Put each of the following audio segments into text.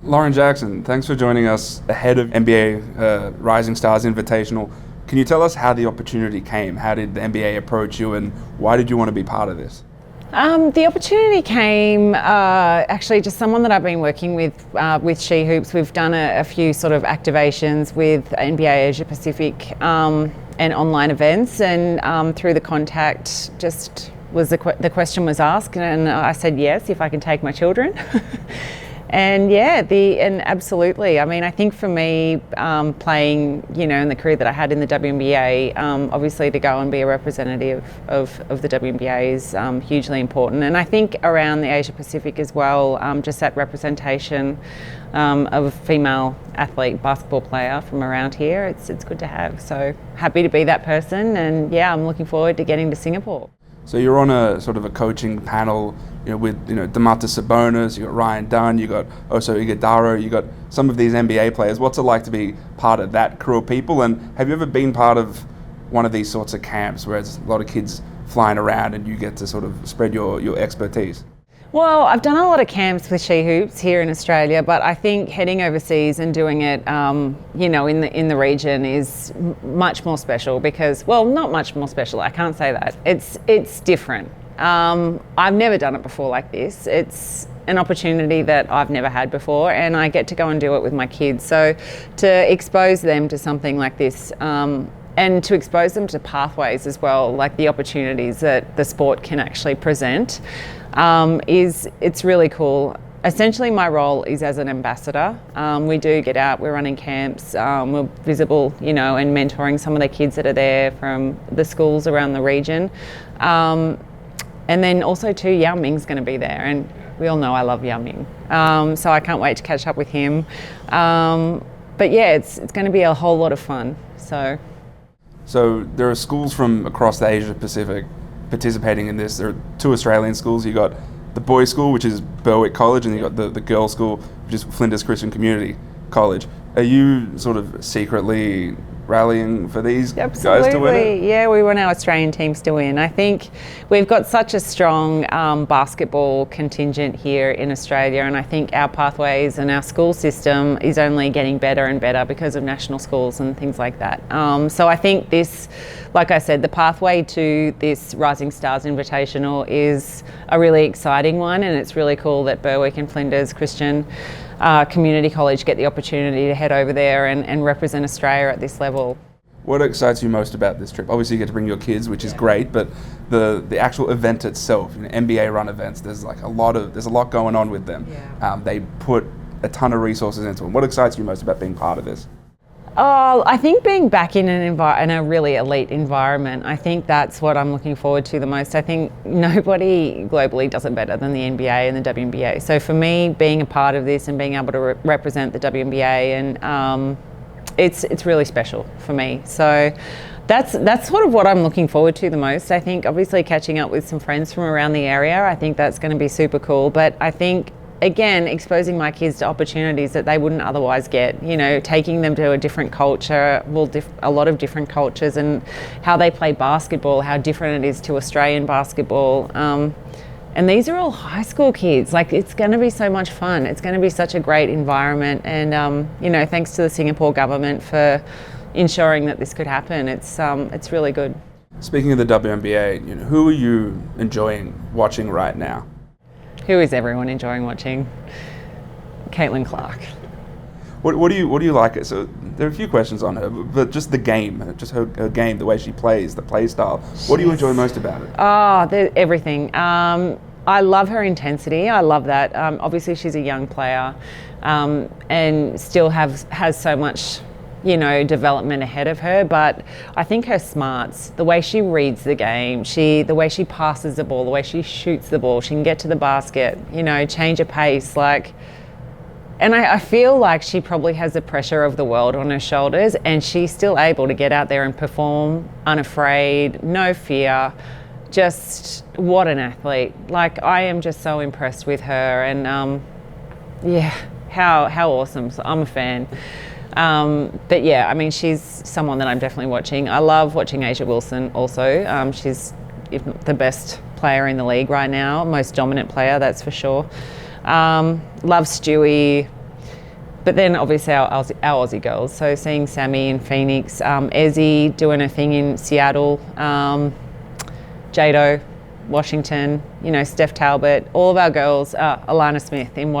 Lauren Jackson, thanks for joining us ahead of NBA Rising Stars Invitational. Can you tell us how the opportunity came? How did the NBA approach you, and why did you want to be part of this? The opportunity came actually just someone that I've been working with She Hoops. We've done a few sort of activations with NBA Asia Pacific and online events, and through the contact just was the question was asked, and I said yes if I can take my children. And absolutely. I mean, I think for me, playing, in the career that I had in the WNBA, obviously to go and be a representative of the WNBA is hugely important. And I think around the Asia Pacific as well, just that representation of a female athlete, basketball player from around here, it's good to have. So happy to be that person, and I'm looking forward to getting to Singapore. So you're on a sort of a coaching panel, with Domantas Sabonis, you got Ryan Dunn, you got Oso Ighodaro, you got some of these NBA players. What's it like to be part of that crew of people? And have you ever been part of one of these sorts of camps where there's a lot of kids flying around and you get to sort of spread your expertise? Well, I've done a lot of camps with She Hoops here in Australia, but I think heading overseas and doing it, in the region is much more special because, well, not much more special. I can't say that. It's different. I've never done it before like this. It's an opportunity that I've never had before, and I get to go and do it with my kids. So to expose them to something like this, and to expose them to pathways as well, like the opportunities that the sport can actually present, it's really cool. Essentially, my role is as an ambassador. We do get out, we're running camps, we're visible, and mentoring some of the kids that are there from the schools around the region. And then also too, Yao Ming's going to be there, and we all know I love Yao Ming. So I can't wait to catch up with him. But yeah, it's going to be a whole lot of fun. So there are schools from across the Asia Pacific participating in this. There are two Australian schools. You got the boys' school, which is Berwick College, and you got the girls' school, which is Flinders Christian Community College. Are you sort of secretly rallying for these guys to win it? Yeah, we want our Australian teams to win. I think we've got such a strong basketball contingent here in Australia, and I think our pathways and our school system is only getting better and better because of national schools and things like that. So I think this, like I said, the pathway to this Rising Stars Invitational is a really exciting one, and it's really cool that Berwick and Flinders Christian Community College get the opportunity to head over there and represent Australia at this level. What excites you most about this trip? Obviously you get to bring your kids, which is great, but the actual event itself, NBA run events, there's a lot going on with them. They put a ton of resources into them. What excites you most about being part of this? Oh, I think being back in a really elite environment, I think that's what I'm looking forward to the most. I think nobody globally does it better than the NBA and the WNBA. So for me, being a part of this and being able to represent the WNBA, and it's really special for me. So that's sort of what I'm looking forward to the most. I think obviously catching up with some friends from around the area, I think that's going to be super cool. But I think, again, exposing my kids to opportunities that they wouldn't otherwise get, taking them to a different culture, a lot of different cultures, and how they play basketball, how different it is to Australian basketball. And these are all high school kids. It's going to be so much fun. It's going to be such a great environment. And, thanks to the Singapore government for ensuring that this could happen. It's really good. Speaking of the WNBA, who are you enjoying watching right now? Who is everyone enjoying watching? Caitlin Clark. What do you like? So there are a few questions on her, but just the game, just her game, the way she plays, the play style. What do you enjoy most about it? Everything. I love her intensity. I love that. Obviously, she's a young player, and still has so much, development ahead of her. But I think her smarts, the way she reads the game, the way she passes the ball, the way she shoots the ball, she can get to the basket, change a pace, and I feel like she probably has the pressure of the world on her shoulders, and she's still able to get out there and perform unafraid, no fear. Just what an athlete. I am just so impressed with her, and how awesome. So I'm a fan. But yeah, I mean, she's someone that I'm definitely watching. I love watching A'ja Wilson also. She's the best player in the league right now, most dominant player, that's for sure. Love Stewie. But then obviously our Aussie girls. So seeing Sammy in Phoenix, Ezzy doing her thing in Seattle, Jado, Washington, Steph Talbot, all of our girls, Alana Smith in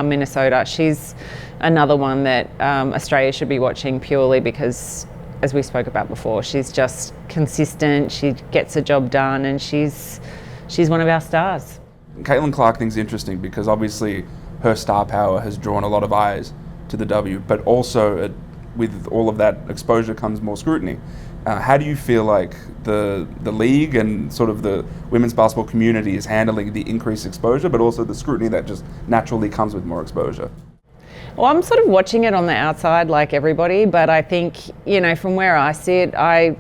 Minnesota. She's another one that Australia should be watching purely because, as we spoke about before, she's just consistent, she gets the job done, and she's one of our stars. Caitlin Clark thing's interesting because obviously her star power has drawn a lot of eyes to the W, but also with all of that exposure comes more scrutiny. How do you feel like the league and sort of the women's basketball community is handling the increased exposure, but also the scrutiny that just naturally comes with more exposure? Well, I'm sort of watching it on the outside like everybody, but I think, from where I sit, I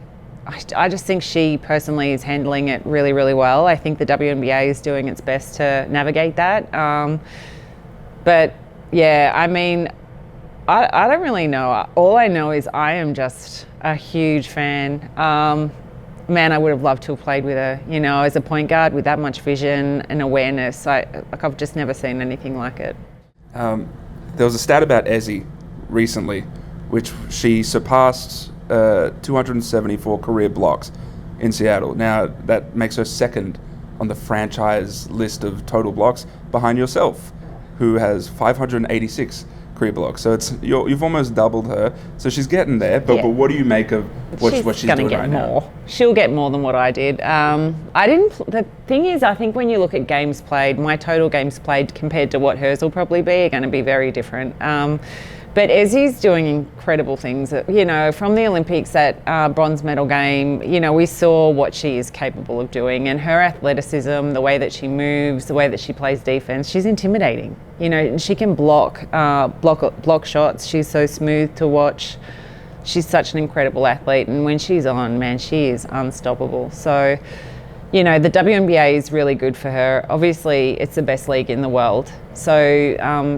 just think she personally is handling it really, really well. I think the WNBA is doing its best to navigate that. But yeah, I mean, I don't really know. All I know is I am just a huge fan. Man, I would have loved to have played with her, as a point guard with that much vision and awareness. I've just never seen anything like it. There was a stat about Ezzy recently, which she surpassed 274 career blocks in Seattle. Now, that makes her second on the franchise list of total blocks behind yourself, who has 586 career blocks. So you've almost doubled her. So she's getting there. But what do you make of what she's doing right now? She'll get more than what I did. The thing is, I think when you look at games played, my total games played compared to what hers will probably be are going to be very different. But Ezzy's doing incredible things. From the Olympics, that bronze medal game, we saw what she is capable of doing, and her athleticism, the way that she moves, the way that she plays defense, she's intimidating. And she can block shots. She's so smooth to watch. She's such an incredible athlete, and when she's on, man, she is unstoppable. So, the WNBA is really good for her. Obviously, it's the best league in the world. So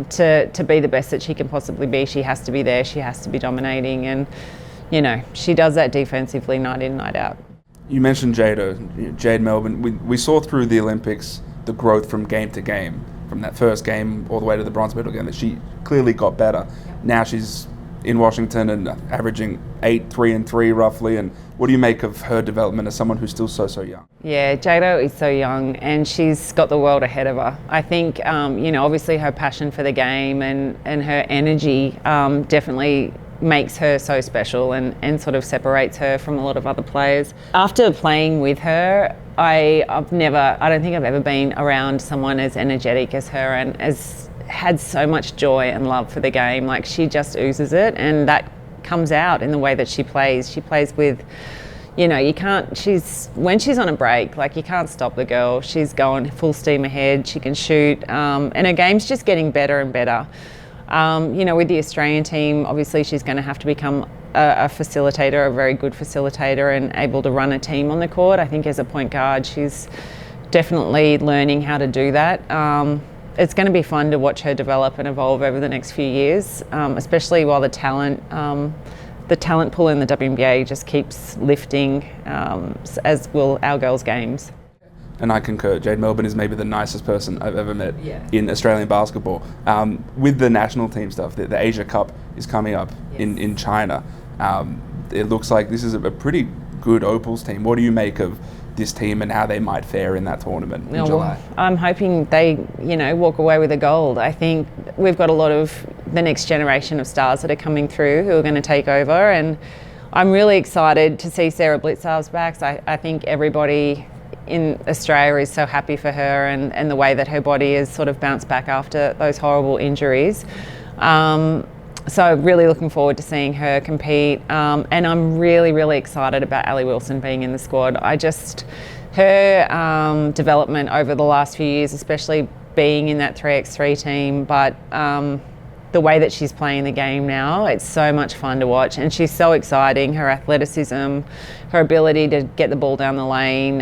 to be the best that she can possibly be, she has to be there. She has to be dominating. And, she does that defensively night in, night out. You mentioned Jade Melbourne. We saw through the Olympics the growth from game to game, from that first game all the way to the bronze medal game, that she clearly got better. Now she's in Washington and averaging 8, 3, and 3 roughly. And what do you make of her development as someone who's still so young? Yeah, Jado is so young and she's got the world ahead of her. I think, obviously her passion for the game and her energy definitely makes her so special and sort of separates her from a lot of other players. After playing with her, I don't think I've ever been around someone as energetic as her and as had so much joy and love for the game. Like, she just oozes it, and that comes out in the way that she plays. She plays with, when she's on a break, like, you can't stop the girl. She's going full steam ahead. She can shoot, and her game's just getting better and better. With the Australian team, obviously she's going to have to become a facilitator, a very good facilitator, and able to run a team on the court. I think as a point guard, she's definitely learning how to do that. It's going to be fun to watch her develop and evolve over the next few years, especially while the talent pool in the WNBA just keeps lifting, as will our girls' games. And I concur. Jade Melbourne is maybe the nicest person I've ever met in Australian basketball. With the national team stuff, the Asia Cup is coming up in China. It looks like this is a pretty good Opals team. What do you make of this team and how they might fare in that tournament in July? I'm hoping they, walk away with a gold. I think we've got a lot of the next generation of stars that are coming through who are going to take over, and I'm really excited to see Sarah Blitzarv's back. So I think everybody in Australia is so happy for her and the way that her body has sort of bounced back after those horrible injuries. So really looking forward to seeing her compete, and I'm really, really excited about Ali Wilson being in the squad. Her development over the last few years, especially being in that 3x3 team, but the way that she's playing the game now, it's so much fun to watch, and she's so exciting. Her athleticism, her ability to get the ball down the lane,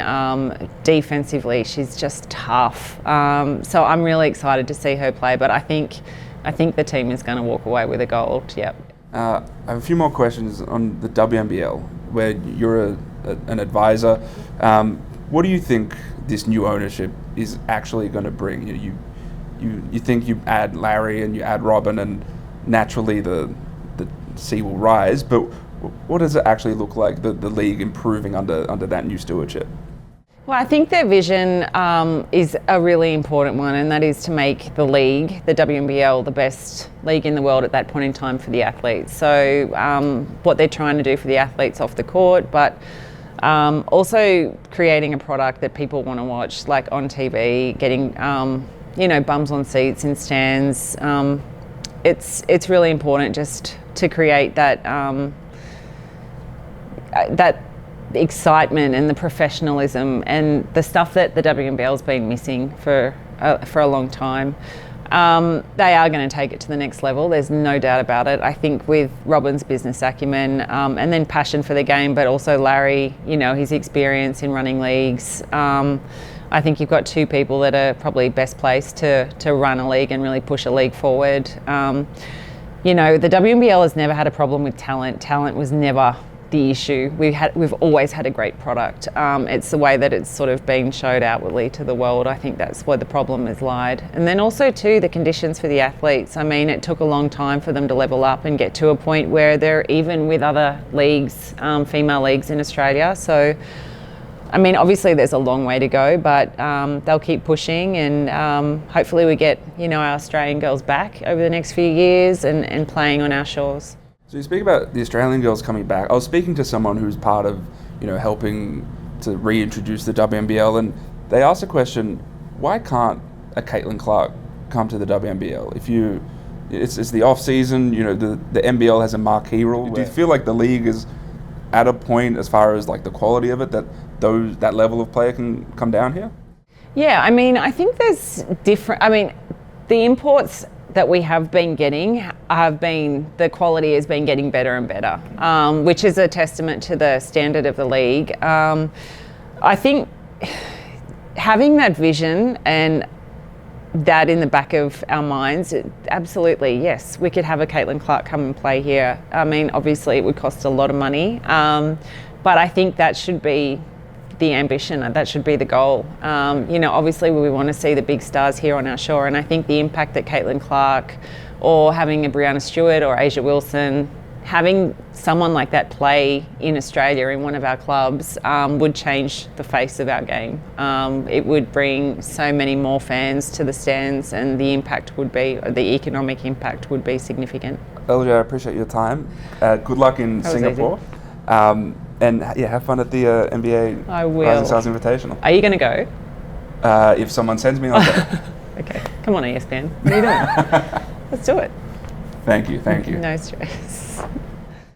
defensively, she's just tough. So I'm really excited to see her play, but I think the team is going to walk away with a gold. Yep. I have a few more questions on the WNBL, where you're an advisor. What do you think this new ownership is actually going to bring? You think you add Larry and you add Robin, and naturally the sea will rise, but what does it actually look like, the league improving under that new stewardship? Well, I think their vision is a really important one, and that is to make the league, the WNBL, the best league in the world at that point in time for the athletes. So what they're trying to do for the athletes off the court, but also creating a product that people want to watch, like on TV, getting bums on seats in stands. It's really important just to create that excitement and the professionalism and the stuff that the WNBL's been missing for a long time. They are going to take it to the next level, there's no doubt about it. I think with Robin's business acumen and then passion for the game, but also Larry, his experience in running leagues. I think you've got two people that are probably best placed to run a league and really push a league forward. The WNBL has never had a problem with talent. Talent was never the issue. We've always had a great product. It's the way that it's sort of been showed outwardly to the world. I think that's where the problem has lied. And then also too, the conditions for the athletes. I mean, it took a long time for them to level up and get to a point where they're even with other leagues, female leagues in Australia. So, I mean, obviously there's a long way to go, but they'll keep pushing, and hopefully we get, our Australian girls back over the next few years and playing on our shores. So you speak about the Australian girls coming back. I was speaking to someone who's part of, helping to reintroduce the WNBL, and they asked the question, why can't a Caitlin Clark come to the WNBL? It's the off season, the NBL has a marquee rule. Do you feel like the league is at a point as far as like the quality of it that level of player can come down here? Yeah, I mean, I think there's the imports that we have been getting the quality has been getting better and better, which is a testament to the standard of the league. I think having that vision and that in the back of our minds, absolutely, yes, we could have a Caitlin Clark come and play here. I mean, obviously it would cost a lot of money, but I think that should be the ambition, that should be the goal. Obviously we want to see the big stars here on our shore, and I think the impact that Caitlin Clark or having a Brianna Stewart or Asia Wilson, having someone like that play in Australia in one of our clubs would change the face of our game. It would bring so many more fans to the stands, and the economic impact would be significant. LJ, I appreciate your time. Good luck in Singapore. And have fun at the NBA Rising Stars Invitational. Are you going to go? If someone sends me, I'll go. Okay, come on ESPN. What are you doing? Let's do it. Thank you. No stress.